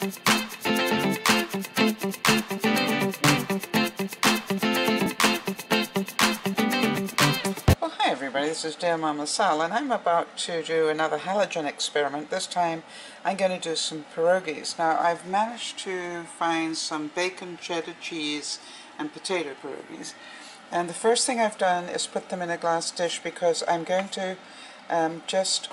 Well, hi everybody, this is DearMamaSal, and I'm about to do another halogen experiment. This time I'm going to do some pierogies. Now, I've managed to find some bacon, cheddar cheese and potato pierogies, and the first thing I've done is put them in a glass dish because I'm going to just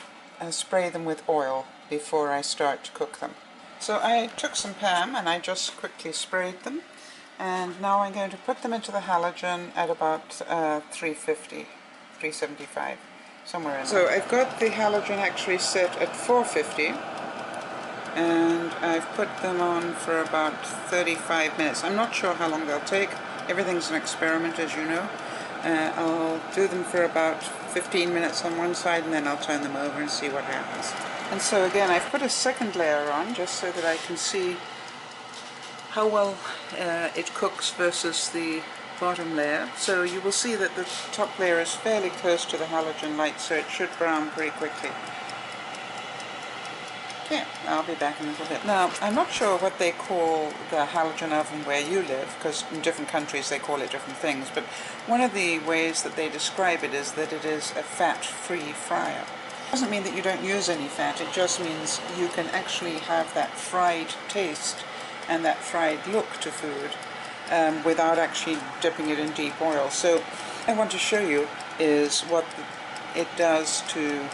spray them with oil before I start to cook them. So I took some Pam and I just quickly sprayed them, and now I'm going to put them into the halogen at about 350. 375, somewhere in there. So I've got the halogen actually set at 450, and I've put them on for about 35 minutes. I'm not sure how long they'll take. Everything's an experiment, as you know. I'll do them for about 15 minutes on one side, and then I'll turn them over and see what happens. And so again, I've put a second layer on just so that I can see how well it cooks versus the bottom layer. So you will see that the top layer is fairly close to the halogen light, so it should brown pretty quickly. Okay, I'll be back in a little bit. Now, I'm not sure what they call the halogen oven where you live, because in different countries they call it different things, but one of the ways that they describe it is that it is a fat-free fryer. It doesn't mean that you don't use any fat, it just means you can actually have that fried taste and that fried look to food without actually dipping it in deep oil. So what I want to show you is what it does to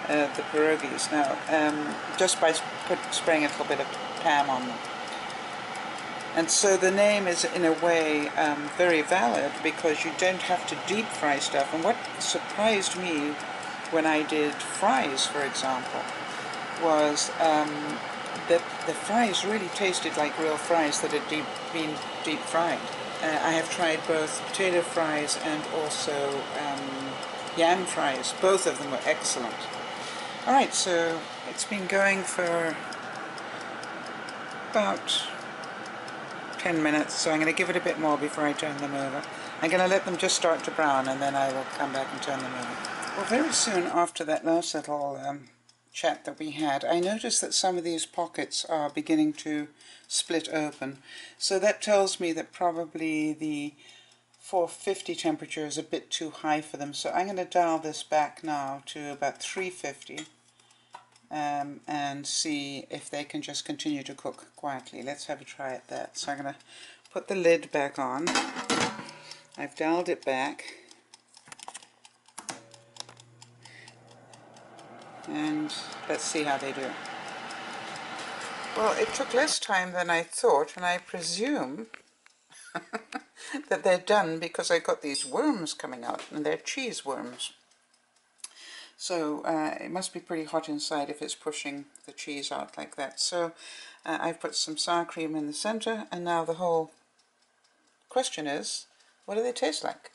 the pierogies now, just by spraying a little bit of Pam on them. And so the name is in a way very valid because you don't have to deep fry stuff. And what surprised me when I did fries, for example, was the fries really tasted like real fries that had been deep fried. I have tried both potato fries and also yam fries. Both of them were excellent. Alright, so it's been going for about 10 minutes, so I'm going to give it a bit more before I turn them over. I'm going to let them just start to brown, and then I will come back and turn them over. Well, very soon after that last little chat that we had, I noticed that some of these pockets are beginning to split open. So that tells me that probably the 450 temperature is a bit too high for them. So I'm going to dial this back now to about 350 and see if they can just continue to cook quietly. Let's have a try at that. So I'm going to put the lid back on. I've dialed it back. And let's see how they do. Well, it took less time than I thought, and I presume that they're done because I got these worms coming out, and they're cheese worms. So it must be pretty hot inside if it's pushing the cheese out like that. So I've put some sour cream in the center, and now the whole question is, what do they taste like?